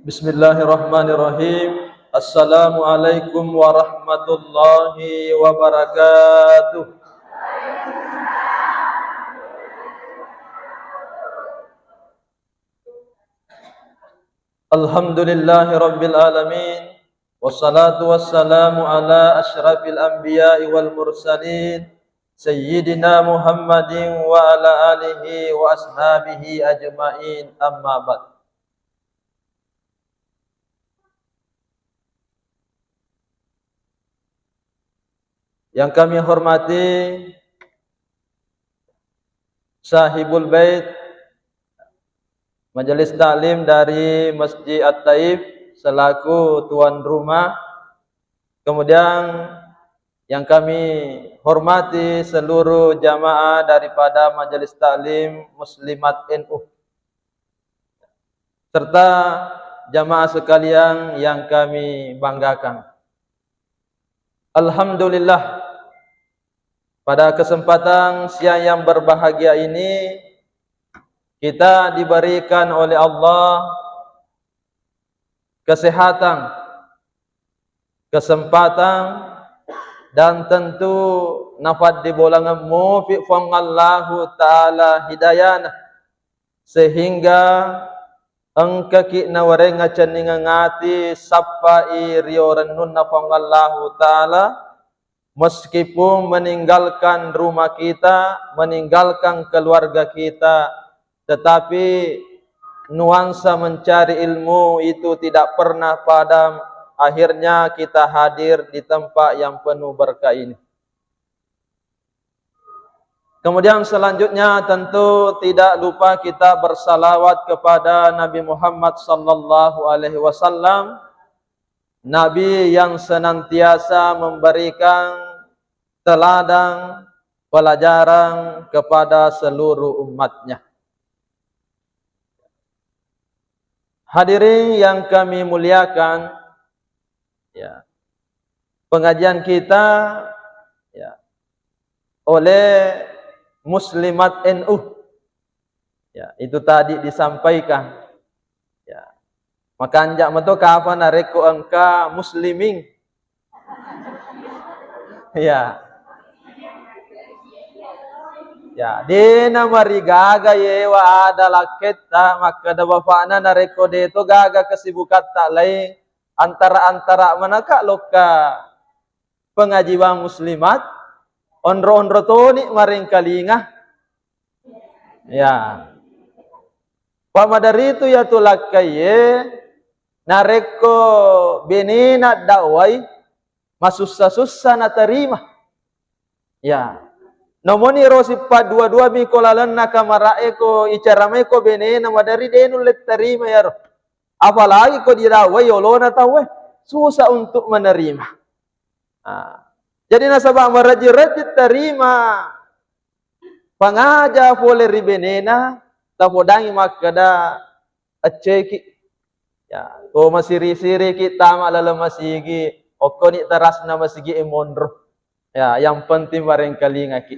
Bismillahirrahmanirrahim. Assalamualaikum warahmatullahi wabarakatuh. Alhamdulillahi rabbil alamin. Wassalatu wassalamu ala asyrafil anbiya'i wal mursalin Sayyidina Muhammadin wa ala alihi wa ashabihi ajma'in, amma ba'd. Yang kami hormati Sahibul Bait, Majelis Taklim dari Masjid At-Taif selaku tuan rumah. Kemudian yang kami hormati seluruh jamaah daripada Majelis Taklim Muslimat NU, serta jamaah sekalian yang kami banggakan. Alhamdulillah, pada kesempatan siang yang berbahagia ini kita diberikan oleh Allah kesehatan, kesempatan, dan tentu nafad di bolangan mufiq fangallahu ta'ala hidayana, sehingga engka kina warenga ceninga ngati sappai riorenun nafangallahu ta'ala, meskipun meninggalkan rumah kita, meninggalkan keluarga kita, tetapi nuansa mencari ilmu itu tidak pernah padam. Akhirnya kita hadir di tempat yang penuh berkah ini. Kemudian selanjutnya tentu tidak lupa kita bersalawat kepada Nabi Muhammad sallallahu alaihi wasallam, Nabi yang senantiasa memberikan teladan, pelajaran kepada seluruh umatnya. Hadirin yang kami muliakan, ya, pengajian kita ya oleh Muslimat NU, ya, itu tadi disampaikan. Ya, maka anjak metu kapan areko engka muslimin. Ya. Ya, dina marigaga yewa ada laketa, maka da bapana nareko de to gaga kesibukan tak lain antara manaka loka pengaji bang muslimat onro toni maring kalingah. Ya. Pamadari itu ya tulakaye nareko benina dawai masussa na terima. Ya. Nomoni rosi pa dua mikolalan nakamarae ko icarame ko benena madari denu let terima ya roh. Apalagi ko dirawai yolona tawe susah untuk menerima. Jadi nasabah meraji-raji terima pangaja boleh ribenena tapodangi makada aceki. Ya, ko masiri-siri kita malala masigi okoni tarasna masigi emondro. Ya, yang penting barangkali ngaki.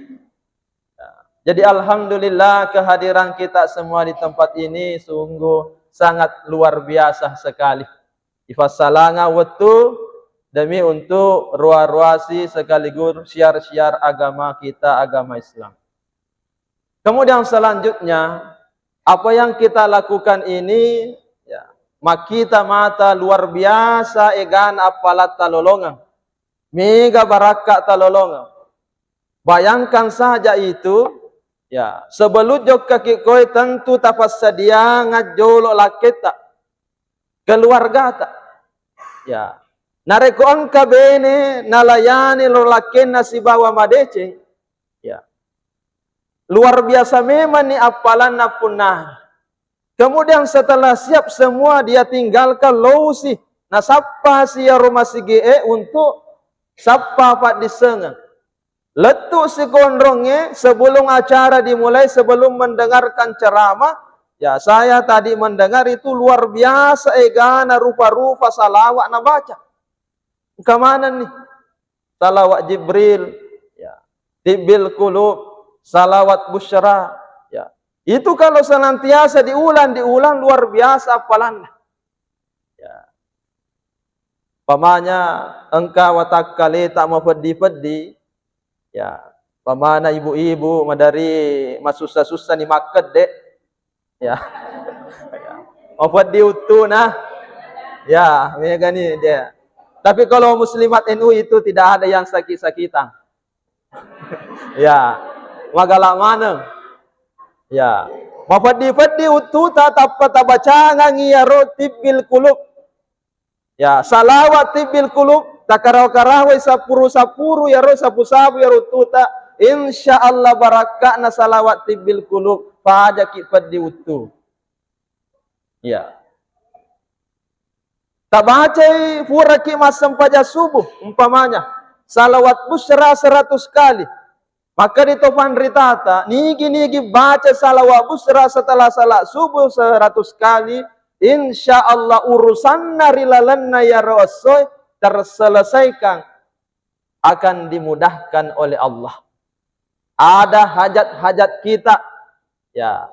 Ya. Jadi alhamdulillah kehadiran kita semua di tempat ini sungguh sangat luar biasa sekali. Ifasalanga waktu demi untuk ruah-ruasi sekaligus syiar-syiar agama kita, agama Islam. Kemudian selanjutnya, apa yang kita lakukan ini, ya, makita mata luar biasa egan apalat talolongan. Mega baraka talolongan. Bayangkan saja itu, ya, sebelum jok kaki koi tentu tapas sedia ngajolo laketa keluarga tak. Ya, nareko angka bene nalayani lo lakena si bawa madece. Ya, luar biasa memang ni apalan punah. Kemudian setelah siap semua dia tinggalkan lousi nasapa si rumah sige untuk sapa pak disengang. Letuk si gondrongnya sebelum acara dimulai, sebelum mendengarkan ceramah, ya saya tadi mendengar itu luar biasa egana rupa-rupa salawat na baca. Kemana nih? Salawat Jibril, ya, Tibil Qulub, salawat Busyra, ya. Itu kalau senantiasa diulang luar biasa apalannya. Pamanya engkau watakali tak mau pedih-pedih. Ya, pamana ibu-ibu madari masusah-susah ni maket dek. Ya. Mau pedih utuh nah. Ya, mereka ni dia. Tapi kalau muslimat NU itu tidak ada yang sakit-sakitan. Ya, magalak mana? Ya, mau pedih-pedih utuh tak baca ngangi ya rotib bil kulub. Ya, salawat bil kulub takarau-karau sapuru ya ro sapu-sapu ya rututa. Insyaallah barakahna salawat bil kulub pajaki pedih utuh. Ya. Tak baca furaki masam pada subuh umpamanya salawat busra 100 kali. Maka di tofan ritata nigi baca salawat busra setelah salat subuh 100 kali, insyaallah urusan narilalanna ya rasul terselesaikan, akan dimudahkan oleh Allah. Ada hajat-hajat kita, ya.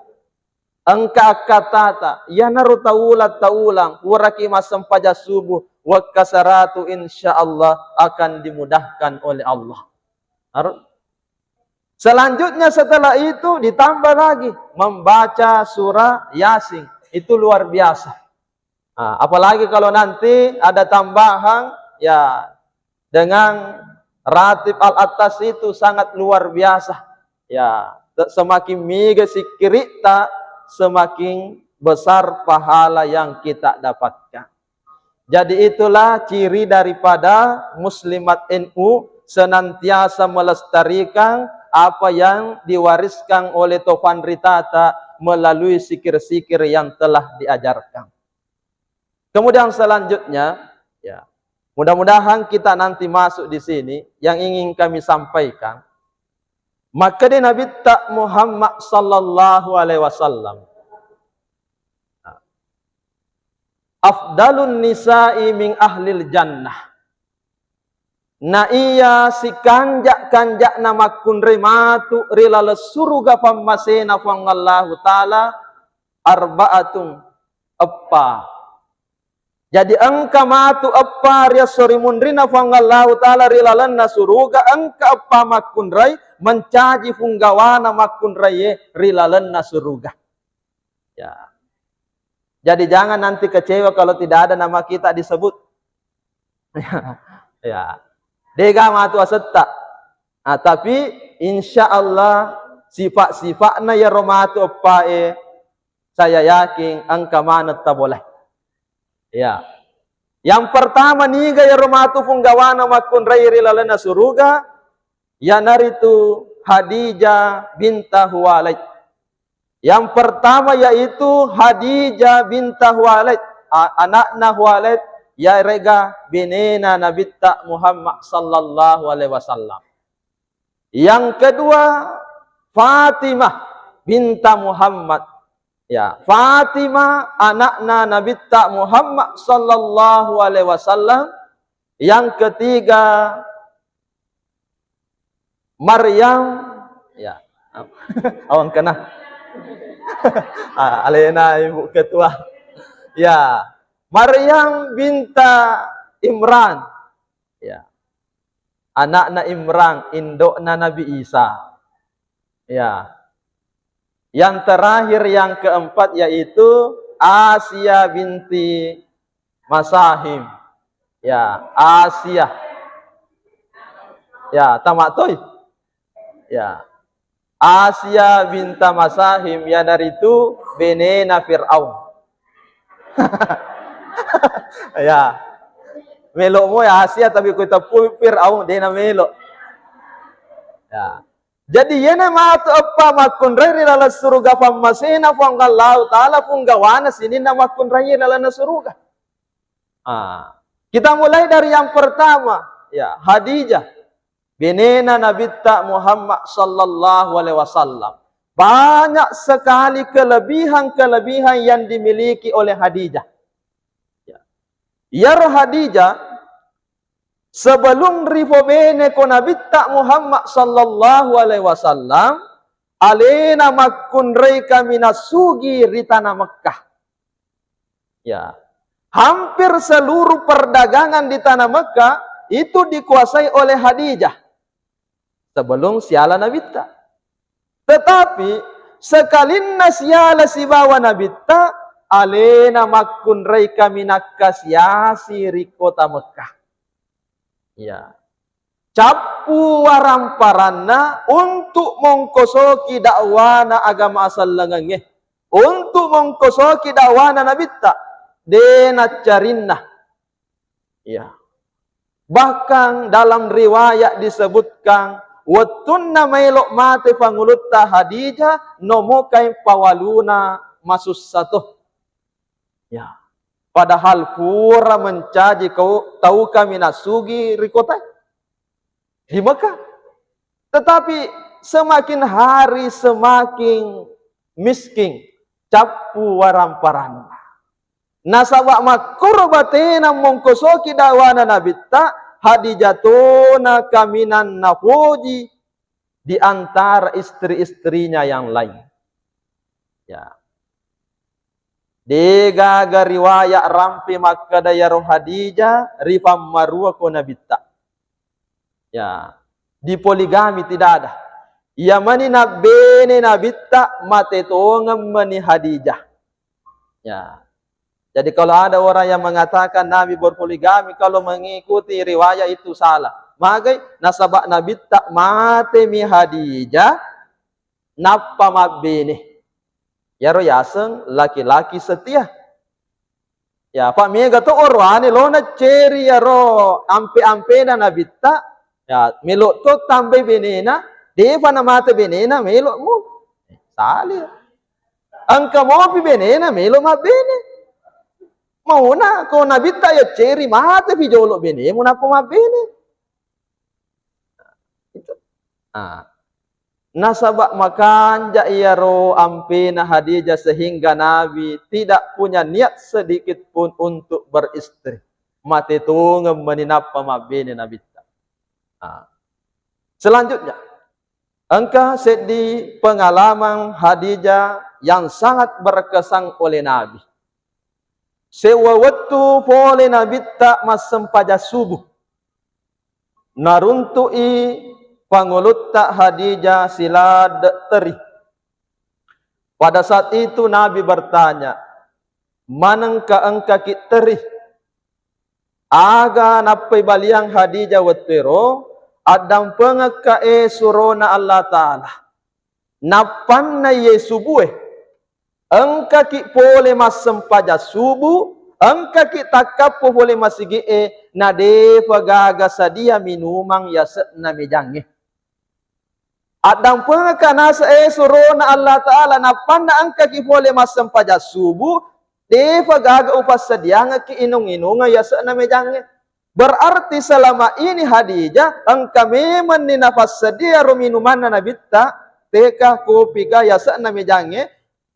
Engka katata ya naru taulang uraki masam pada subuh wa kasaratu insyaallah akan dimudahkan oleh Allah. Selanjutnya setelah itu ditambah lagi membaca surah Yasin, itu luar biasa. Nah, apalagi kalau nanti ada tambahan ya dengan ratib al-atas itu sangat luar biasa. Ya, semakin miga sikirita semakin besar pahala yang kita dapatkan. Jadi itulah ciri daripada muslimat NU senantiasa melestarikan apa yang diwariskan oleh Tovan Ritata melalui sikir-sikir yang telah diajarkan. Kemudian selanjutnya, ya, mudah-mudahan kita nanti masuk di sini yang ingin kami sampaikan. Maka di Nabi Muhammad sallallahu alaihi wasallam afdalun nisa'i min ahlil jannah. Na iya si kanjak nama kunre matu rilal suruga pammasena fangallahu ta'ala arba'atun appa. Jadi engka matu appa ria sori mundrina fangallahu ta'ala rilalanna suruga engka appa makunrai mencaji funggawana makunrai rilalanna suruga. Ya. Jadi jangan nanti kecewa kalau tidak ada nama kita disebut. Ya. Dega matu asetta. Nah, tapi insyaallah sifat-sifatna ya romatu appae saya yakin angka mana tak boleh. Ya. Yang pertama niga ya romatu funggawana makun rairi lalana suruga ya naritu Khadijah binta Huwailid. Yang pertama yaitu Khadijah binta Huwailid, anakna Huwailid ya rega binena Nabi Muhammad sallallahu alaihi wasallam. Yang kedua Fatimah binta Muhammad. Ya, Fatimah anakna Nabi Muhammad sallallahu alaihi wasallam. Yang ketiga Maryam, ya. Awan kena. Alena ibu ketua. Ya, Maryam binta Imran. Ya. Anakna Imran, indokna Nabi Isa. Ya. Yang terakhir yang keempat yaitu Asia binti Masahim. Ya, Asia. Ya, tamatoi. Ya. Asia binta Masahim ya dari itu benena Fir'aun. Ya. Melok mo ya Asia tapi kita Fir'aun dena melok. Ya. Jadi yene matu apa makun riri lala suruga fammasena fangallahu ta'ala punggawana sini nama makun riri lala suruga. Kita mulai dari yang pertama, ya, Khadijah binena Nabi Muhammad sallallahu alaihi wasallam. Banyak sekali kelebihan-kelebihan yang dimiliki oleh Khadijah. Ya Khadijah sebelum rifobene ko Nabi Muhammad sallallahu alaihi wasallam alena makun rei kami nasugi ritana Mekkah. Ya. Hampir seluruh perdagangan di tanah Mekah itu dikuasai oleh Khadijah sebelum siala Nabitta. Tetapi sekalina siala si bawa Nabitta, alena makun reika minakka siasi rikota Mekah. Ya. Capu waramparanna untuk mengkosoki dakwana agama asal lengange. Untuk mengkosoki dakwana Nabitta. Dena carinna. Ya. Bahkan dalam riwayat disebutkan wattunna mailok mate pangulutta Khadijah nomokai pawaluna masus satu. Ya. Padahal pura mencaji kau tahu kami nasugi rikota di Mekah. Tetapi semakin hari semakin miskin capu waramparan. Nasabak makurbatena mongkosoki dawana Nabitta Hadijatuna kaminan nafuji di antara istri-istrinya yang lain. Ya. Degaga riwayat rampi Makkah dayaro Khadijah rifam marua ko Nabitta. Ya. Di poligami tidak ada. Ya mani nabene Nabitta matetongam mani Khadijah. Ya. Jadi kalau ada orang yang mengatakan Nabi berpoligami, kalau mengikuti riwayat itu salah. Maka nasabak Nabi tak mate mi Khadijah napa mabene. Ya royaseng laki-laki setia. Ya Pak Mega to orwane lona ceri ya ro ampe-ampe na Nabi tak ya melok to tambe benena deva na mate benena melok mu. Salih. Angka mo pi benena melok mabene. Mau na ko Nabitta ya ceri mate pijolo bene mo na po mabene. Itu. Nasabak makanja iyaro ampena Khadijah sehingga Nabi tidak punya niat sedikit pun untuk beristri. Mate tungem meninapa mabene Nabitta. Selanjutnya, engkau sedih pengalaman Khadijah yang sangat berkesan oleh Nabi. Sewa waktu pole Nabitta masempaja subuh. Naruntui pangulutta Khadijah silad teri. Pada saat itu Nabi bertanya, manangka engka kit teri? Aga napai baliang Khadijah watero, adang pengaka surona Allah Ta'ala. Napan na ye subuh. Engka ki pole masempaja subuh, engka ki takapo pole masigi nade pagaga sadia minumang yaset na mejange. Adang pengaka nasa surona Allah Ta'ala napan na engka ki pole masempaja subuh, de pagaga upas sadianga ki inung-inunga yaset na mejange. Berarti selama ini Khadijah engka memang ni nafas sedia minuman na Nabitta, teka kopi ga yaset na mejange.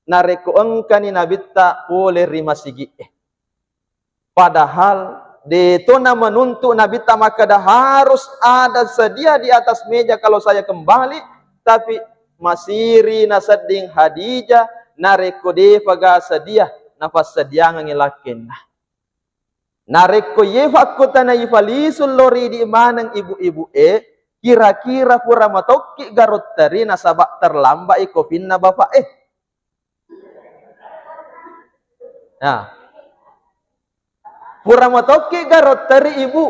Nareko engka ni Nabitta oleh rima sigi. Padahal Deto na menuntut Nabitta maka dah harus ada sedia di atas meja kalau saya kembali. Tapi masiri nasading Khadijah nareko de paga sedia nafas sedia ngilakin. Nareko yefakota na ifalisul lori di manang ibu-ibu kira-kira pura matoki garot tari nasabak terlambat ikopin na bapak Nah, pura matoki garot tari ibu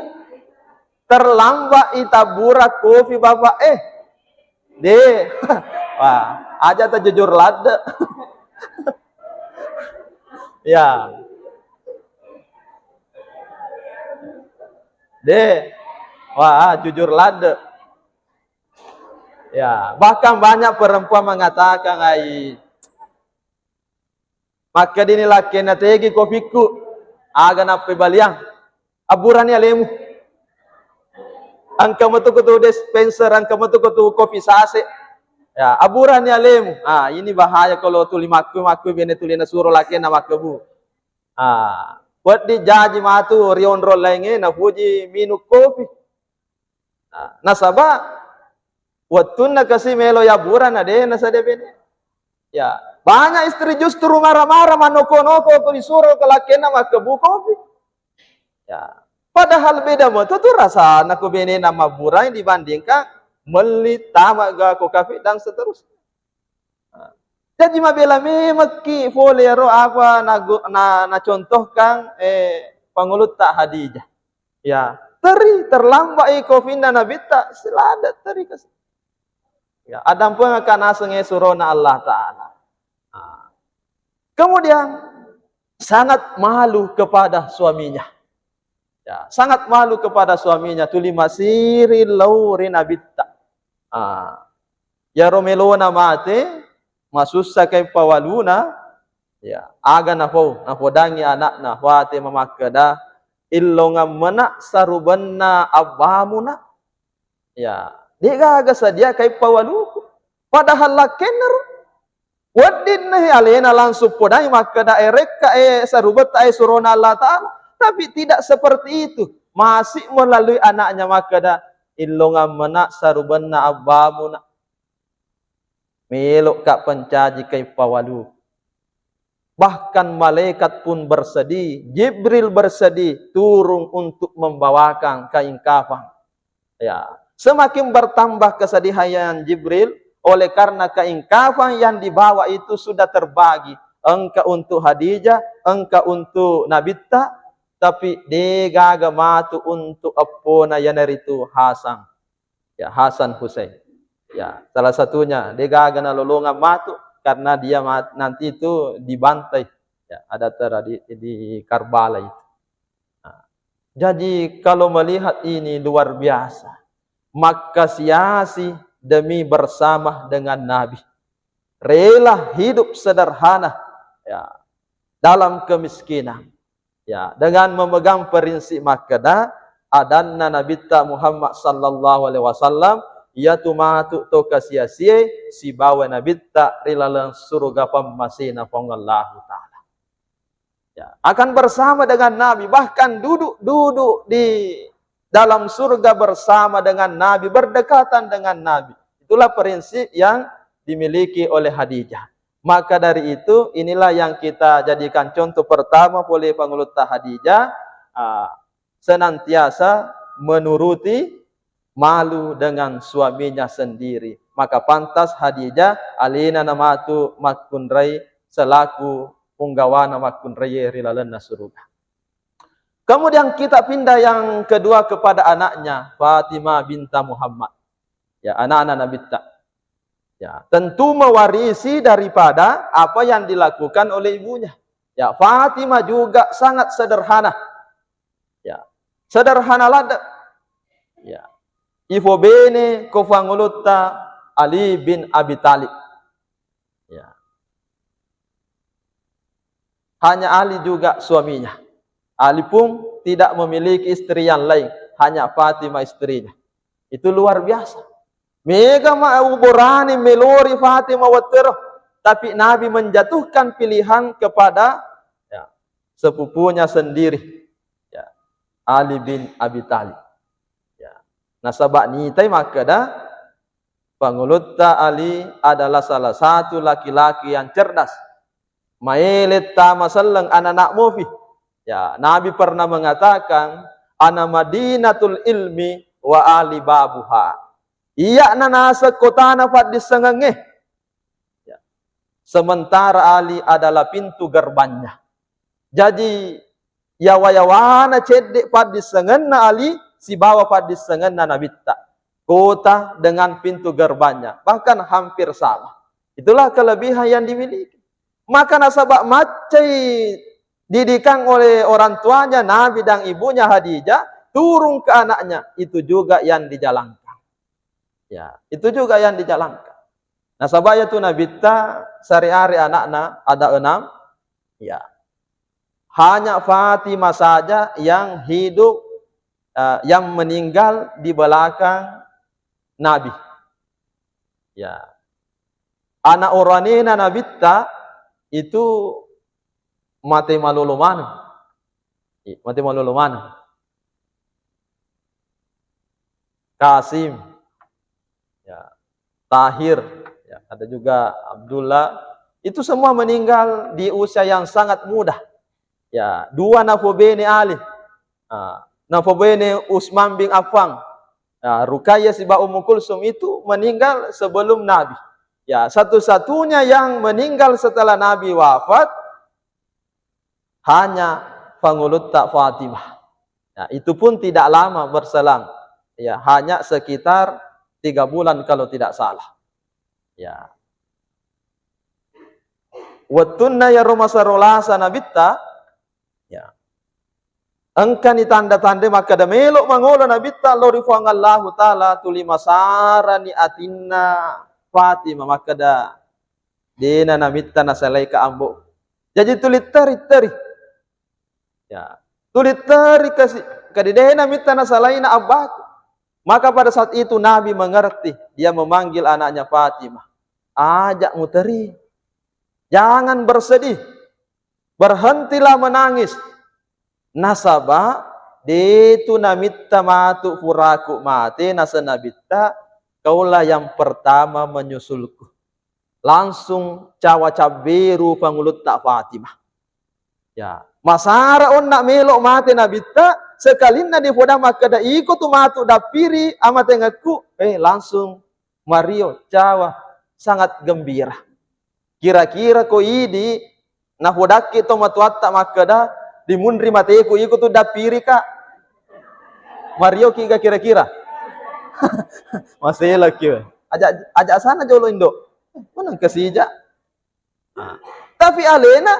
terlambat itabura kopi bapak de wah aja terjujur lada ya de wah jujur lada ya bahkan banyak perempuan mengatakan maka dini laki na tegi kopiku aga nape baliang aburani alemu angka metu-kutu dispenser angka metu-kutu kopi sase ya aburani alemu ini bahaya kalau tuli maku bene tuli na suruh laki na makabu buat dijaji matu rion rol lainnya na puji minum kopi nasaba waktu na kasih melo ya buran ade na sade bene ya Banyak istri justru marah-marah, manoko-noko, aku disuruh ke lakena maka buka. Ya. Padahal beda mo, itu rasa aku bini nama burai dibandingkan melitama aku kafe dan seterusnya. Jadi mabela memaki folero apa na contohkan pangulut tak Hadijah. Ya, terlambat iko finda nabi tak selada teri kas. Ya, adam pun akan asenge surona Allah Taala. Kemudian sangat malu kepada suaminya. Ya, sangat malu kepada suaminya. Tuli masiri lauri nabitta. Ya romelona mate, masussa kay pawaluna. Ya, aga na podangi anak na wate mamakada illonga mena sarubanna abamuna. Ya, diga aga sadia kay pawaluku. Padahal lakener wadin nahi alena langsung podangi makada ereka sarubat surona Allah Ta'ala. Tapi tidak seperti itu. Masih melalui anaknya makada illonga mena sarubanna abamuna. Melok kak pencaji kay pawalu. Bahkan malaikat pun bersedih. Jibril bersedih turun untuk membawakan kain kafan. Ya, semakin bertambah kesedihan Jibril oleh karena kain kafan yang dibawa itu sudah terbagi. Engkau untuk Hadijah, engkau untuk Nabitta, tapi degaga matu untuk apona yanar itu Hasan. Ya, Hasan Husain. Ya, salah satunya degaga na lolongan matu karena dia nanti itu dibantai. Ya, ada di Karbala itu. Nah, jadi kalau melihat ini luar biasa, maka siasi demi bersama dengan Nabi, rela hidup sederhana, ya, dalam kemiskinan, ya, dengan memegang prinsip makada adanna Nabitta Muhammad sallallahu alaihi wasallam yaitu matu to kasia-sia si bawa nabitta rilalang surga pamasina pangallahu taala. Ya, akan bersama dengan Nabi, bahkan duduk di dalam surga bersama dengan Nabi, berdekatan dengan Nabi. Itulah prinsip yang dimiliki oleh Hadijah. Maka dari itu inilah yang kita jadikan contoh pertama oleh pangulut Hadijah, senantiasa menuruti, malu dengan suaminya sendiri. Maka pantas Hadijah alina namatu makunrai selaku punggawana makunrai rilalana surga. Kemudian kita pindah yang kedua kepada anaknya Fatimah binta Muhammad. Ya, anak-anak Nabitta. Ya, tentu mewarisi daripada apa yang dilakukan oleh ibunya. Ya, Fatimah juga sangat sederhana. Ya, sederhana lada. Ya. Ifo bene kofanguluta Ali bin Abi Talib. Ya. Hanya Ali juga suaminya. Ali pun tidak memiliki istri yang lain, hanya Fatimah istrinya. Itu luar biasa. Mega ma'uburani melori Fatimah watero, tapi Nabi menjatuhkan pilihan kepada sepupunya sendiri, ya, Ali bin Abi Talib. Nasabak nitai makada pangulutta Ali adalah salah satu laki-laki yang cerdas. Maelet tamasallang anak mufi. Ya, Nabi pernah mengatakan ana madinatul ilmi wa ali babuha. Iya nasa kota nafat disengengeh. Ya. Sementara Ali adalah pintu gerbangnya. Jadi yawayawana cedek pad disengenna Ali si bawa padis dengan Nabitta. Kota dengan pintu gerbangnya. Bahkan hampir sama. Itulah kelebihan yang dimiliki. Maka nasabak macai didikan oleh orang tuanya Nabi dan ibunya Hadijah turun ke anaknya. Itu juga yang dijalankan. Ya, itu juga yang dijalankan. Nasabak itu Nabitta sehari-hari anaknya ada 6. Ya. Hanya Fatimah saja yang hidup, yang meninggal di belakang Nabi. Ya. Anak oranina Nabitta itu mati malulumana. Mati malulumana. Kasim. Ya. Tahir. Ya. Ada juga Abdullah. Itu semua meninggal di usia yang sangat muda. Ya, dua nafobene Ali. Nafobene Utsman bin Affan. Ruqayyah sibah Ummu Kulsum itu meninggal sebelum Nabi. Ya, satu-satunya yang meninggal setelah Nabi wafat hanya Fangulutta Fatimah. Ya, itu pun tidak lama berselang. Ya, hanya sekitar 3 bulan kalau tidak salah. Ya. Wattunna ya romasarola sanabitta. Ya. Engkani tanda-tanda maka da melok mangola nabitta lori fangallahu taala tuli masarani atinna Fatimah maka da dena namitta nasalai ka ambo. Jadi tulit tari. Ya. Tulit tari kasih kadidena namitta nasalai na abbaku. Maka pada saat itu Nabi mengerti, dia memanggil anaknya Fatimah. Ajak muteri. Jangan bersedih. Berhentilah menangis. Nasaba ditu namitta matu furaku mate nasanabita kaulah yang pertama menyusulku. Langsung cawa caberu pangulut tak Fatimah. Ya, masara on nak melok mate nabita sekalina di poda maka da iko tu matu dapiri ama tengahku langsung Mario cawa sangat gembira. Kira-kira ko idi na hodaki to matuatta makada di mundri mateku iku tu dapiri ka Mario kiga kira-kira masih lagi ajak sana jolo indo mana kesija tapi alena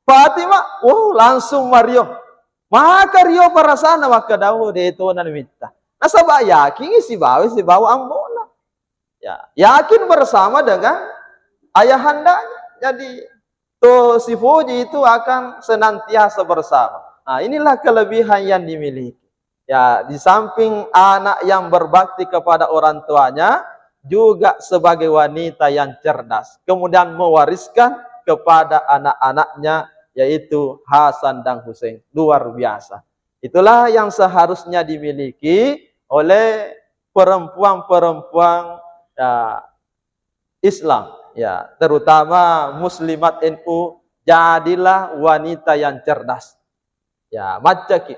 Fatimah langsung Mario maka Rio parasana maka dawo de itu nan minta nasaba yakin si bawa ambona ya yakin bersama dengan ayahandanya. Jadi si Fuji itu akan senantiasa bersama. Nah, inilah kelebihan yang dimiliki. Ya, di samping anak yang berbakti kepada orang tuanya, juga sebagai wanita yang cerdas. Kemudian mewariskan kepada anak-anaknya, yaitu Hasan dan Husain. Luar biasa. Itulah yang seharusnya dimiliki oleh perempuan-perempuan Islam. Ya, terutama muslimat NU, jadilah wanita yang cerdas. Ya, macaki.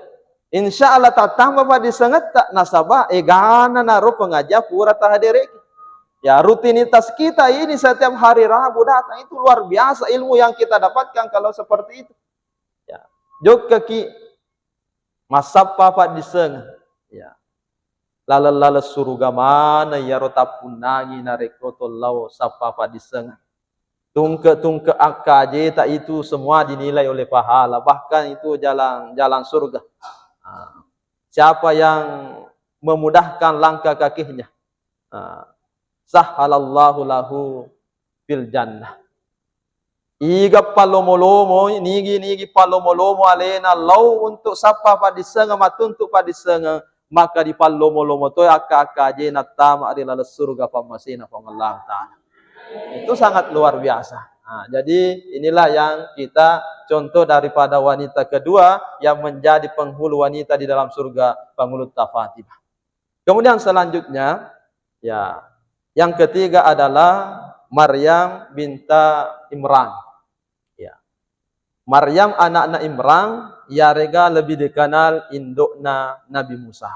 Insya Allah tak tambah pada sangat tak nasabah egana naruh pengajar pura tahadirek. Ya, rutinitas kita ini setiap hari Rabu datang itu luar biasa ilmu yang kita dapatkan kalau seperti itu. Ya, jok kaki masapa pada diseng. Ya. Lala suruga mana ya rotapun nangi narekotollau sapa padiseng. Tungke akaje tak itu semua dinilai oleh pahala, bahkan itu jalan surga. Siapa yang memudahkan langkah kakinya, sahhalallahu lahu fil jannah. Iga palomolomo nigi palomolomo alena lau untuk sapa padiseng matuntuk padiseng. Maka di pallomo-lomo to akka je natama adilal surga pamasina Allah taala. Itu sangat luar biasa. Nah, jadi inilah yang kita contoh daripada wanita kedua yang menjadi penghulu wanita di dalam surga, Fangulutta Fatimah. Kemudian selanjutnya ya, yang ketiga adalah Maryam binta Imran. Ya. Maryam anak-anak Imran ya rega lebih dikenal indukna Nabi Musa.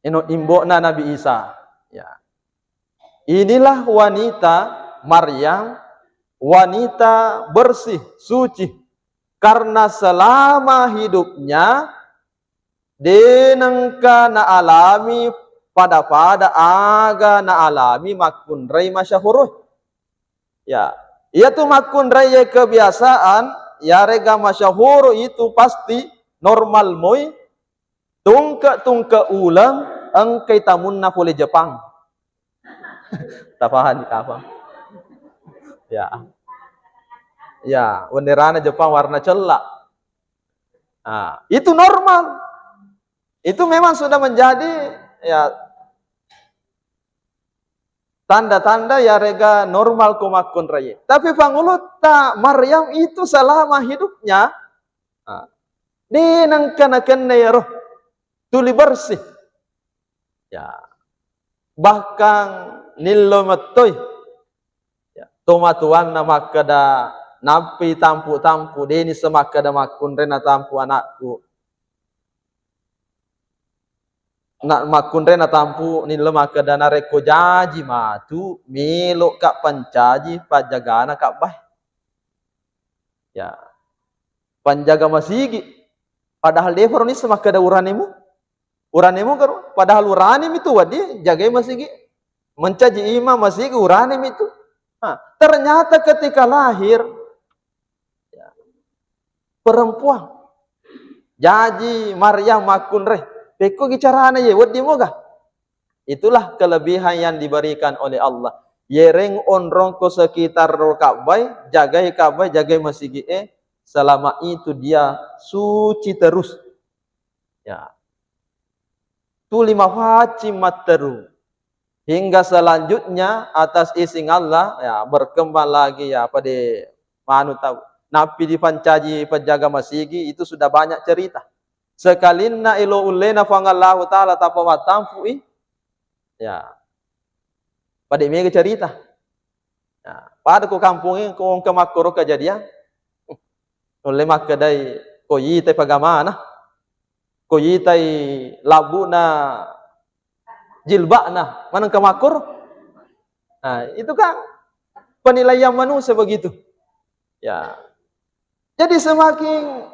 Imbokna Nabi Isa. Ya. Inilah wanita Maryam, wanita bersih, suci. Karena selama hidupnya denengka na alami pada aga na alami makun rai masyahuruh. Ya, ia tu makun rai kebiasaan. Ya rega masyahur itu pasti normal moy tungke ulang engkai tamunna pole Jepang. Tapahan di kapang. Ya, benderana Jepang warna celak. Nah, itu normal. Itu memang sudah menjadi ya tanda-tanda ya rega normal kumakun raya. Tapi Fangulutta Maryam itu selama hidupnya dinangkan ya roh tuli bersih. Ya. Bahkan nillo matoy. Ya. tomatuan na makada napi tampu deni semakada makun rena tampu anakku nak makun rena tampu ni lemakada nareko jaji matu melok kak pancaji pajagana kak bah ya panjaga masigi padahal defor ni semakada uranemu kan padahal uranem itu wadi jagai masigi mencaji imam masigi uranem itu. Nah, ternyata ketika lahir ya, perempuan jaji Maryam makun reh peko gicarana ye wadi moga. Itulah kelebihan yang diberikan oleh Allah. Yereng onrong ko sekitar Ka'bah, jagai masigi selama itu dia suci terus. Ya. Tu lima faci materu. Hingga selanjutnya atas izin Allah ya berkembang lagi ya pada manu tahu napi di pancaji penjaga masigi itu sudah banyak cerita. Sekalina ilo ulena fangallahu taala tapawa tampui ya pada mega cerita. Ya, pada ko kampung ini ko kemakro kejadian oleh makadai ko yite pagamana ko yitai labuna jilbakna manang kemakur. Nah, itu kan penilaian manusia begitu. Ya. Jadi semakin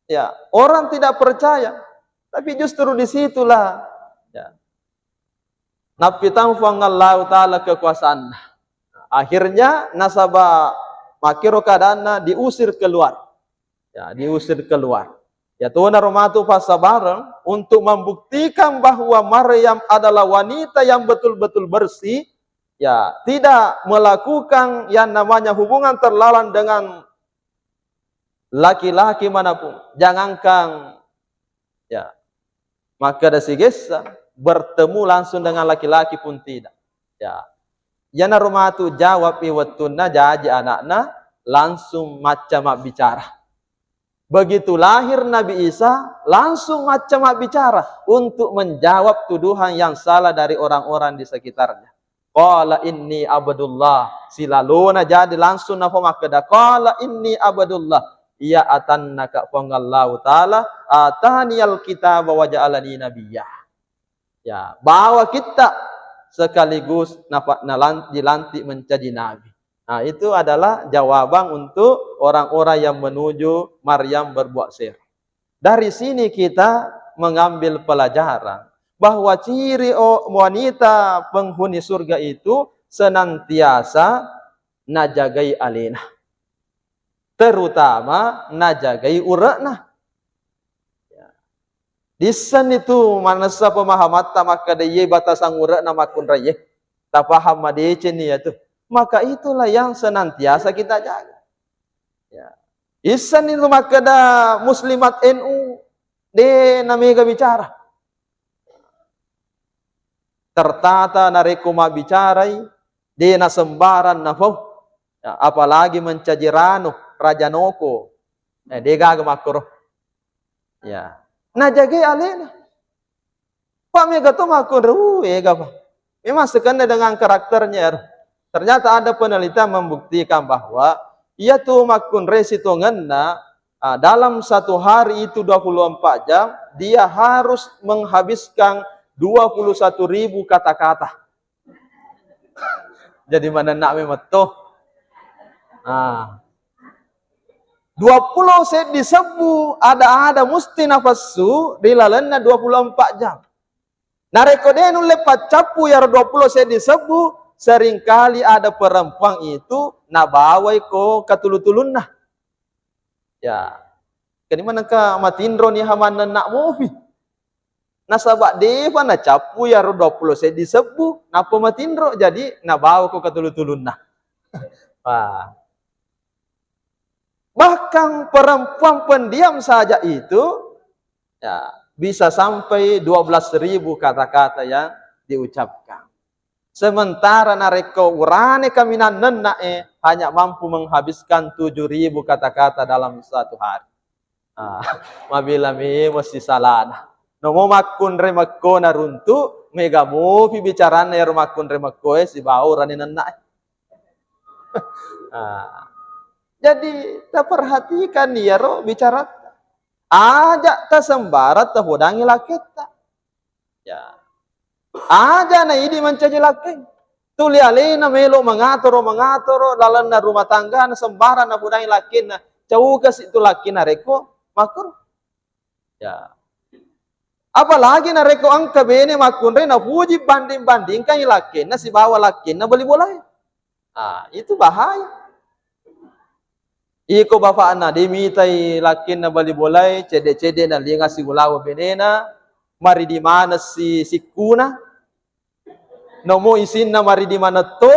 ya orang tidak percaya, tapi justru disitulah ya napi tamfangallahu taala kekuasaan. Akhirnya nasabah makiro kadana diusir keluar. Ya, diusir keluar. Ya Tuhan Romatu pasabareng untuk membuktikan bahwa Maryam adalah wanita yang betul-betul bersih, ya tidak melakukan yang namanya hubungan terlarang dengan laki-laki manapun. Jangankan ya maka dasi gesa bertemu langsung dengan laki-laki pun tidak. Ya Yana Romatu jawab iwatuna jaji anakna langsung macam bicara. Begitu lahir Nabi Isa, langsung macam bicara untuk menjawab tuduhan yang salah dari orang-orang di sekitarnya. Qala inni abdullah, silaluna jadi langsung napa makada qala inni abdullah, ya atannaka fangallahu taala ataniyal kitaba wa ja'alani nabiyyah. Ya, bahwa kita sekaligus dilantik menjadi nabi. Nah, itu adalah jawaban untuk orang-orang yang menuju Maryam berbuat sihir. Dari sini kita mengambil pelajaran bahwa ciri wanita penghuni surga itu senantiasa najagai alina. Terutama najagai urakna. Ya. Disan itu manasa pemahamata maka daya batasan urakna makun raya. Tak paham madece ni ya tu. Maka itulah yang senantiasa kita jaga. Ya. Isan itu maka da muslimat NU de namega bicara. Tertata narekuma bicarai de na sembaran na fau. Ya, apalagi mencajirano Raja Noko. De gaga makro. Ya. Na jaga alena. Pak mega tu makro ega pa. Memang sekena dengan karakternya. Ternyata ada penelitian membuktikan bahwa ia tuh makun resito ngena dalam satu hari itu 24 jam dia harus menghabiskan 21.000 kata-kata. Jadi mana nak memetuh. 20 set disebu ada mesti nafasu dilalena 24 jam. Narekodenu lepat capu ya 20 set disebu. Seringkali ada perempuan itu nabawai ko katulutulun nah. Ya. Kani mana ka matindro ni hamana nak movi. Nasabak deva na capu ya 20 se disebu napa matindro jadi nabawa ko katulutulun nah. Wah. Bahkan perempuan pendiam saja itu ya bisa sampai 12.000 kata-kata yang diucapkan. Sementara nareko urane kaminan nenae hanya mampu menghabiskan 7.000 kata-kata dalam satu hari. Mabila mi mesti salana. Nomo makun remakko naruntu mega mufi bicarana ya makun remakko si bau rani nenae. Nah, jadi kita perhatikan ya roh bicara aja ta sembarat ta hudangi laketa. Ya. Aja na ini mencaji lakeng. Tuli alena melo mengatur dalam na rumah tangga na sembaran na hudangi lakin na caukas itu lakin na reko makur. Ya. Apalagi na reko angka bene makunre na puji banding-bandingkan lakin na si bawa lakin na beli boleh. Ah, itu bahaya. Iko bapak na dimitai lakin na bali bolai cede-cede na linga si ulawa benena mari di mana si kuna nomo isin na mari di mana to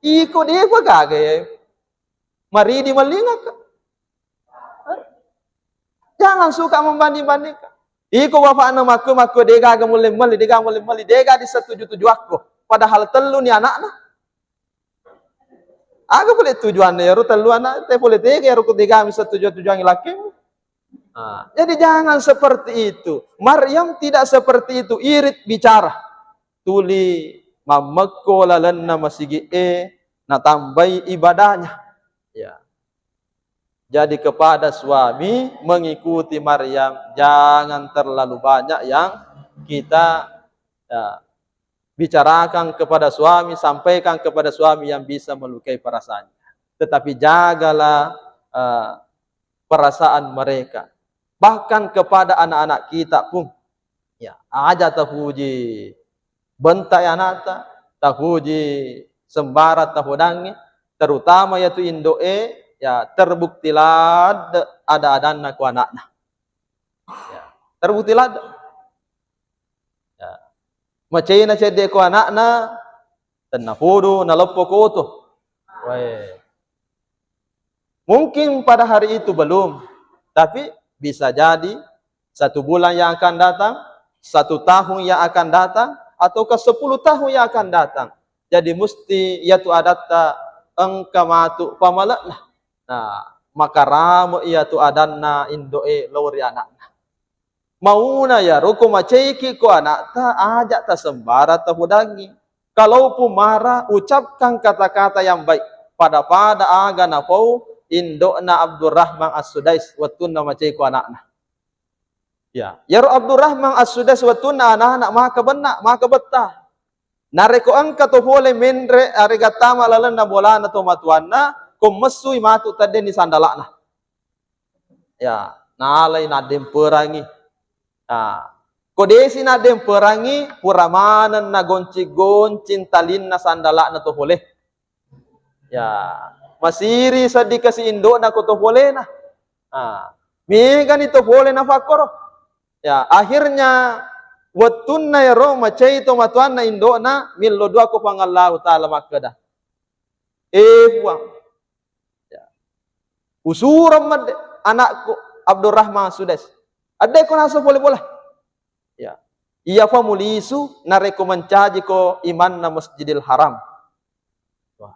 iko dia pagage mari di malinga ka. Jangan suka membanding-bandingkan. Iko bapak na maku dega mulai dega di setuju-tuju aku padahal telu ni anak-anak. Aga boleh tujuan ya, telu anak, te boleh tiga ya, ketiga bisa tujuan laki. Nah, jadi jangan seperti itu. Maryam tidak seperti itu, irit bicara. Tuli mamekko lalenna masigi na tambai ibadahnya. Ya. Jadi kepada suami mengikuti Maryam, jangan terlalu banyak yang kita ya, bicarakan kepada suami, sampaikan kepada suami yang bisa melukai perasaannya. Tetapi jagalah perasaan mereka. Bahkan kepada anak-anak kita pun. Ya, aja tahuji bentai anata, tahuji sembarat tahudangi, terutama yaitu indoe, ya terbuktilah ada adanna ku anakna. Ya, terbuktilah. Macay na cede ko anak na tenapudo nalopo ko to. Mungkin pada hari itu belum, tapi bisa jadi 1 bulan yang akan datang, 1 tahun yang akan datang, atau ke 10 tahun yang akan datang. Jadi mesti yaitu adatta engkamatu pamalaklah. Nah, maka ramu yaitu adanna indoe lori anak. Mauna ya roko maceki ko anak ta ajak ta sembara ta hudangi. Kalau pun marah ucapkan kata-kata yang baik. Pada aga na pau indokna Abdurrahman As-Sudais watunna maceki ko anakna. Ya, ya Abdurrahman As-Sudais watunna anak-anak maka betah. Nareko angka to boleh mendre arigatama lalan na bolana to matuanna kum mesui matu tade ni sandalakna. Ya, nalai nadem perangi. Nah, kodesi na dem perangi puramanan na gonci-goncin talin na sandala na to boleh. Ya, masiri sa di kasi indo na ko to boleh na. Migan ito boleh na fakor. Ya, akhirnya watun na yaro macay to matuan na indo na millo dua ko pangallahu taala makada. Buang. Ya. Usuram mad anakku Abdurrahman Sudais. Ada ko nasa boleh-boleh. Ya. Iya fa mulisu nareko mencaji ko iman na Masjidil Haram. Wah.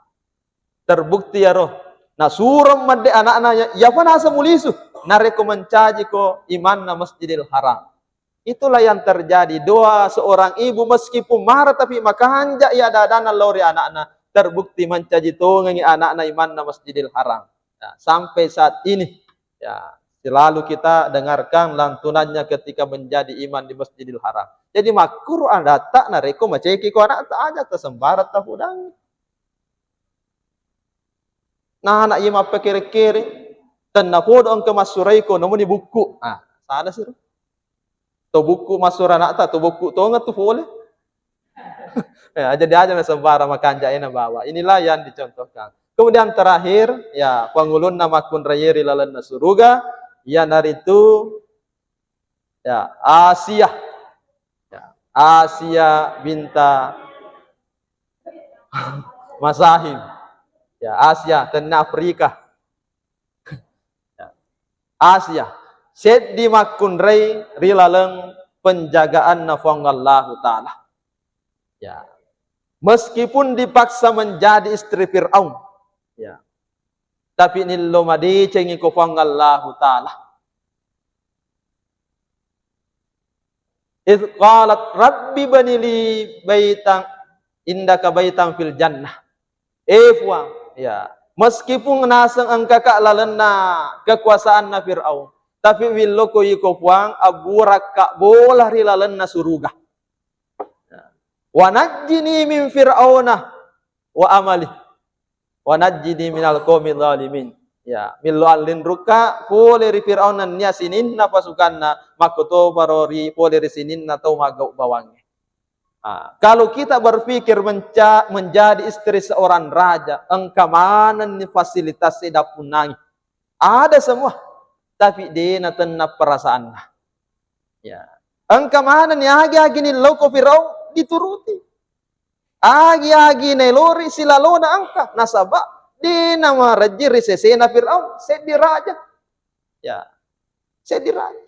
Terbukti ya roh. Na suram madde anak-anaknya iya fa nasa mulisu nareko mencaji ko iman na Masjidil Haram. Itulah yang terjadi. Doa seorang ibu meskipun marah tapi makanja ia dadana lori anak-anak terbukti mencaji tongengi anak-anak iman na Masjidil Haram. Ya, sampai saat ini ya selalu kita dengarkan lantunannya ketika menjadi iman di Masjidil Haram. Jadi makur anda tak nareko maceki ko anak tak aja tersembarat tak udang. Nah anak ima pekiri-kiri tenapodo ang kemasurai ko namun di buku. Sana sih. To buku masur anak tak to buku to nggak tuh boleh. Ya jadi aja sembara makanjain bawa. Inilah yang dicontohkan. Kemudian terakhir ya pangulun nama kun rayeri lalan nasuruga. Ya dari itu ya Asia. Ya, Asia binta Masahim. Ya Asia dan Afrika. Ya, Asia. Set di makun ray rilaleng penjagaan nafangallahu taala. Ya. Meskipun dipaksa menjadi istri Fir'aun. Ya. Tapi nillo madi cengi ko fangallahu taala. Idh qalat rabbi banili baitan indaka baitan fil jannah. Fuang, ya. Meskipun nasang ang kakalalan na kekuasaan na Fir'aun, tapi willo ko yikopuang aburak ka bola rilalan na suruga. Wa najjini min Fir'auna wa amali. Wa najjini minal qaumil zalimin. Ya, millo alin ruka pole ri Fir'aun nya sinin na pasukanna makoto barori pole ri sinin na tau magau bawangi. Kalau kita berpikir menjadi istri seorang raja, engkamanan ni fasilitas sedapunangi. Ada semua, tapi dia na tenap perasaan. Ya. Engkamanan ni agi-agi ni loko Fir'aun dituruti. Agi-agi ni lori silalo na angka. Nasaba, di nama rajiri sesena Fir'aun, sedi raja. Ya. Sedi raja.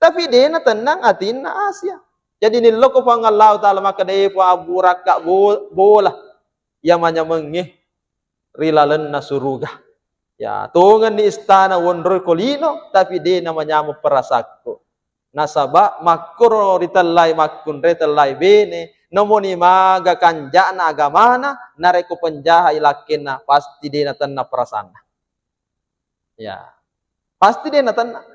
Tapi dia na tenang atin na Asia. Jadi ni loko pang Allah Ta'ala maka dia aburak ka bola. Yamanya mengih rilalan na suruga. Ya, tungan ni istana wonroy kolino tapi dia namanya memperasakko. Nasaba makuro ritalai makun ritalai bene nomoni maga kanjana agamana nareko penjaha ilakinna pasti dia natanna perasaan. Ya. Pasti dia natanna.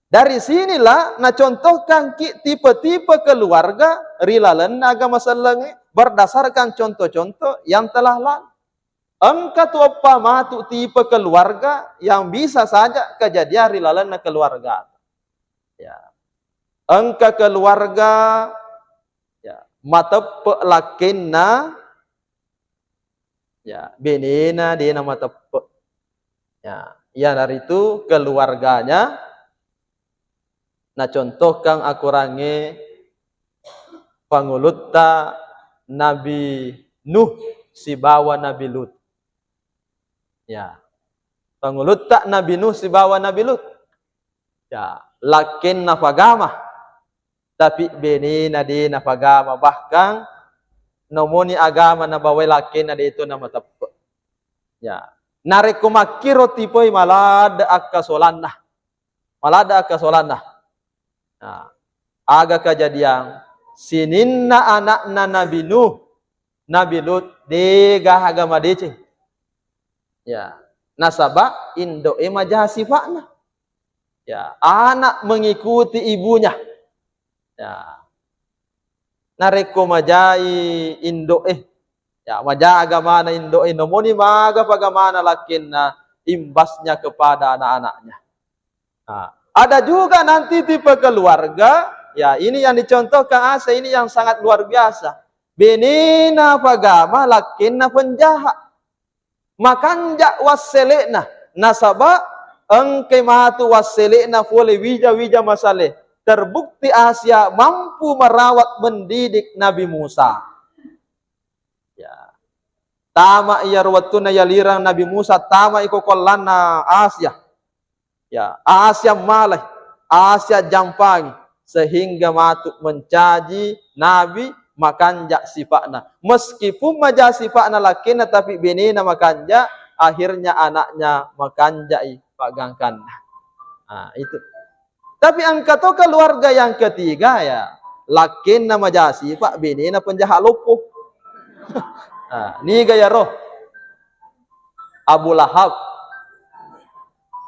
Dari sinilah na contohkan tipe-tipe keluarga rilalan agama selengi berdasarkan contoh-contoh yang telah lalu. Engkau tu apa matu tipe keluarga yang bisa saja kejadian rilalan na keluarga. Ya. Engkau keluarga ya mata pelakinna ya benena dia nama tepe. Ya, ya dari itu keluarganya nah contohkan akurange pangulutta Nabi Nuh si bawa Nabi Lut. Ya. Pangulutta Nabi Nuh si bawa Nabi Lut. Ya, lakin nafagama. Tapi beni na di nafagama bahkan nomoni agama na bawai lakin na dito na matappo. Ya. Narekumakiro tipoy malada akasolanna. Malada akasolanna. Nah, aga kejadian sininna anakna Nabi Nuh, Nabi Lut dega agama decing. Ya, nasaba indo majaha sifatna. Ya, anak mengikuti ibunya. Ya. Nareko majai indo ya, majah agama na indo nomoni maga pagamana lakinna imbasnya kepada anak-anaknya. Nah, ada juga nanti tipe keluarga, ya ini yang dicontohkan Asa, ini yang sangat luar biasa. Benina pagama lakinna penjahat. Makanja waselekna nasaba engke matu waselekna fole wija-wija masale. Terbukti Asia mampu merawat mendidik Nabi Musa. Ya. Tama iya ruwatuna yalirang Nabi Musa tama iko kollana Asia. Ya, Asia malai, Asia jampang sehingga matuk mencaji Nabi makanja sifatna. Meskipun maja sifatna lakina tapi benina makanja, akhirnya anaknya makanjai pagangkan. Nah, itu. Tapi angkato keluarga yang ketiga ya, lakinna maja sifat benina penjahat lupuh. Nah, ni gaya roh. Abu Lahab.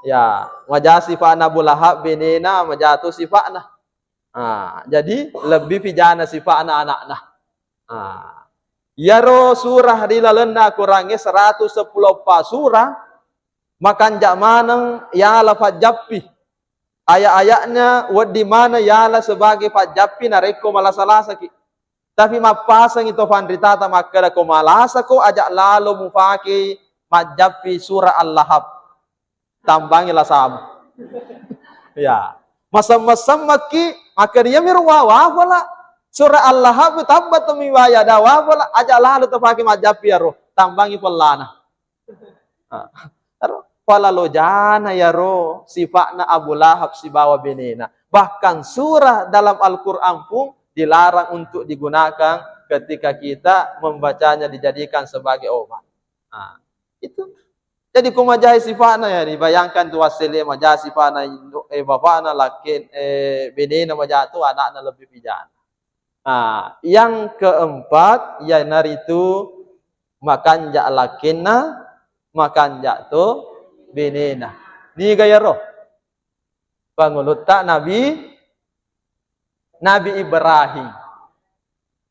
Ya, wajah sifatna Abu Lahab benena majatu sifatna. Jadi lebih pijana sifatna anak-anak. Ya ro surah dilalena kurangnya 110 surah makan jak maneng ya la fajappi. Ayat-ayatnya di mana ya la sebagai fajappi nareko malasa-lasa ki. Tapi mapasang itu fandritata makada ko malasa ko ajak lalu mufaki majappi surah Al-Lahab. Tambangilah sama. Ya. Masam-masam maki maka dia mirwawa wala surah Al-Lahab tabat miwaya dawa wala aja lalu tepaki majapi ya roh tambangi pelana. Wala lo jana ya roh sifatna Abu Lahab si bawa benena. Bahkan surah dalam Al-Qur'an pun dilarang untuk digunakan ketika kita membacanya dijadikan sebagai obat. Itu. Jadi kumajahi sifatna ya dibayangkan tu wasile majahi sifatna bapakna lakin benena majatu anaknya lebih pijana. Yang keempat ya naritu makan ja lakinna makan jatuh benena. Ni gaya roh. Panguluta Nabi Ibrahim.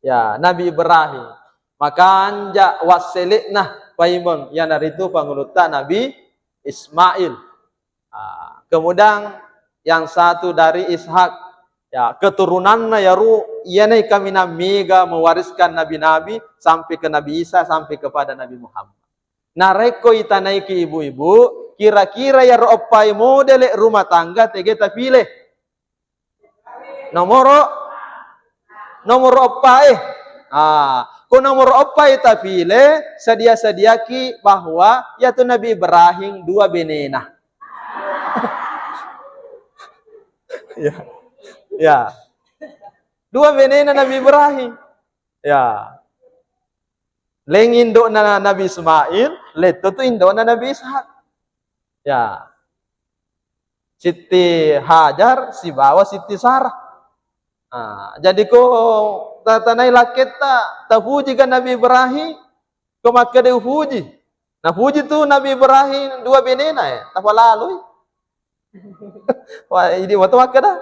Ya, Nabi Ibrahim. Makan jak waselikna paimeng yang dari itu panguluta Nabi Ismail. Kemudian yang satu dari Ishak. Ya, keturunannya ya ianai kami namiga mewariskan nabi-nabi sampai ke Nabi Isa sampai kepada Nabi Muhammad. Nah, reko itanai ke ibu-ibu, kira-kira ya opai model rumah tangga tegeta pilih. Nomor opai. Kau nomor opai ta pilih, sedia-sediaki bahwa ya tu Nabi Ibrahim 2 benena. Ya. 2 benena Nabi Ibrahim. Ya. Leng induk na Nabi Ismail, leto tu induk na Nabi Ishak. Ya. Siti Hajar, si bawa Siti Sarah. Jadi ko tatanai laket ta puji kan Nabi Ibrahim, ko makade puji. Nah puji tu Nabi Ibrahim 2 benena ya, tak lalu. Wah, ini waktu makada.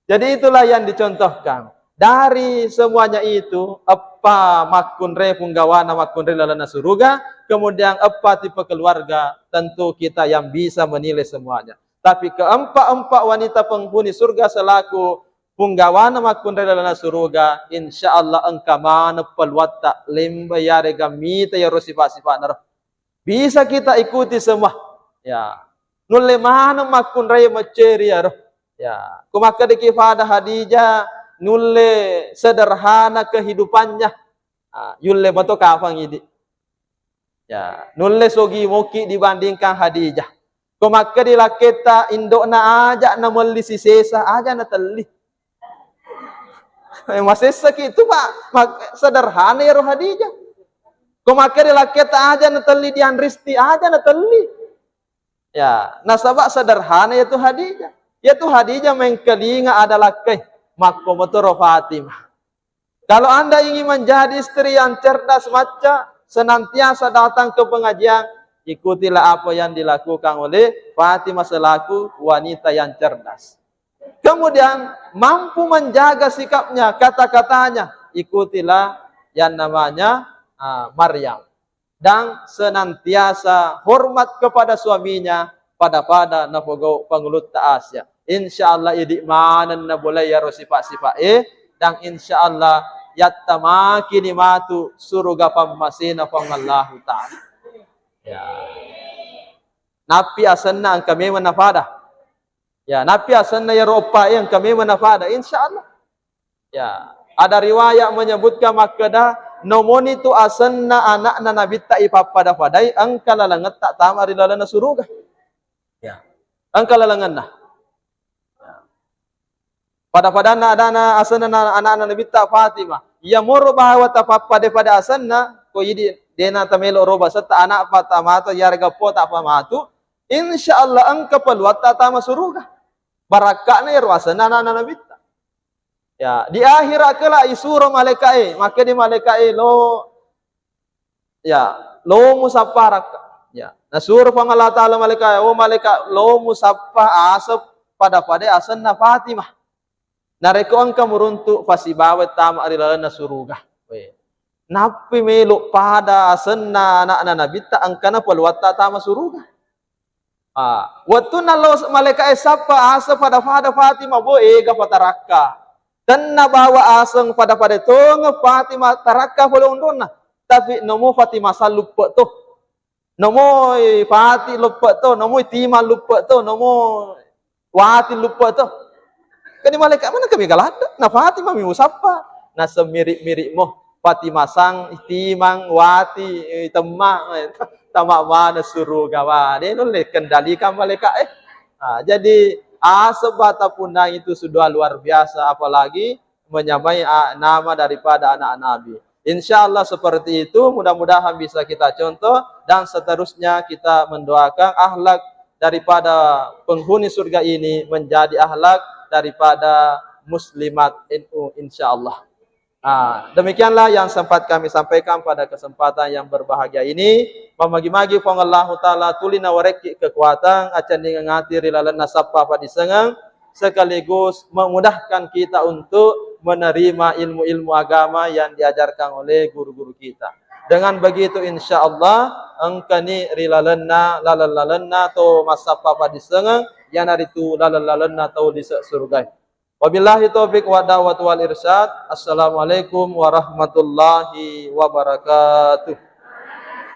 Jadi itulah yang dicontohkan. Dari semuanya itu, apa makun re punggawana makun re lalana suruga, kemudian apa tipe keluarga, tentu kita yang bisa menilai semuanya. Tapi keempat wanita penghuni surga selaku punggawana makun re lalana suruga, insya Allah engkau mana pelwata lemba ya regamita ya rosifat-sifat narah. Bisa kita ikuti semua. Ya, nulle mana makun re maceri ya roh. Ya, kumaka dikifada Hadijah nulle sederhana kehidupannya. Yulle bato kafang ini. Ya, nulle sogi moki dibandingkan Hadijah. Kumaka dilaketa indokna aja na melisi sesa aja na teli. Masesa gitu Pak, sederhana ya roh Hadijah. Kumaka dilaketa aja na teli dian risti aja na teli. Ya, nasabak sederhana yaitu Hadijah. Yaitu Hadijah mengkelinga adalah makomoto Fatimah. Kalau Anda ingin menjadi istri yang cerdas maca, senantiasa datang ke pengajian, ikutilah apa yang dilakukan oleh Fatimah selaku wanita yang cerdas. Kemudian mampu menjaga sikapnya, kata-katanya, ikutilah yang namanya Maryam. Dan senantiasa hormat kepada suaminya, pada napogo pangulut Asia. Insyaallah idik manan na boleh ya sifat-sifat dan insyaallah yattama kinimatu surga pammasina pangallahu ta'ala. Ya. Napi asanna ang kami manafada. Ya, napi asanna ya ropa yang kami manafada insyaallah. Ya, ada riwayat menyebutkan makada nomoni tu asanna anak nabi ta ipapada padai angkala langat tak tamari lalana suruga. Ya. Angka lalangan nah. Pada adana asana anak-anak Nabi Fatimah. Ya moro bahwa tapapa pada asana ko idi dena tamelo roba serta anak patamata yarga pota apa matu. Insyaallah angka peluat tama suruga. Barakakna ya asana anak Nabi. Ya, di akhirat kala isuro malaikat maka di malaikat lo musaparak. Ya, nasur pang Allah Ta'ala malaikat, malaikat lo musafah asap pada asanna Fatimah. Nareko angka muruntuk pasibawe tama arilala nasuruga. Napi meluk pada asanna anak Nabi ta angkana pelwata tama suruga. Waktu nalo malaikat sapa asap pada Fatimah bo ega pataraka. Dan nabawa asang pada tonga Fatimah taraka bolong dona. Tapi nomo Fatimah salupa tuh. Nomo Fati lupa tu, nomo Tima lupa tu, nomo Wati lupa tu. Kani malaikat mana kami galada? Na Fatimah mi musapa. Na semirip-mirip mo Fatimah sang Timang Wati Temang tamak mana suruh gawa. Dia nulis kendalikan malaikat jadi asbata punang itu sudah luar biasa apalagi menyamai nama daripada anak Nabi. Insyaallah seperti itu, mudah-mudahan bisa kita contoh dan seterusnya kita mendoakan akhlak daripada penghuni surga ini menjadi akhlak daripada muslimat NU insyaallah. Demikianlah yang sempat kami sampaikan pada kesempatan yang berbahagia ini. Memagi-magi fong Allah Ta'ala tulina wareki kekuatan acan dengan ngati rilalan nasapa pada sengang, sekaligus memudahkan kita untuk menerima ilmu-ilmu agama yang diajarkan oleh guru-guru kita. Dengan begitu insya Allah engkani rilalanna lalalanna to masapa pada sengang yang hari itu lalalanna to di surga. Wabillahi taufiq wa da'wat wal irsyad. Assalamualaikum warahmatullahi wabarakatuh.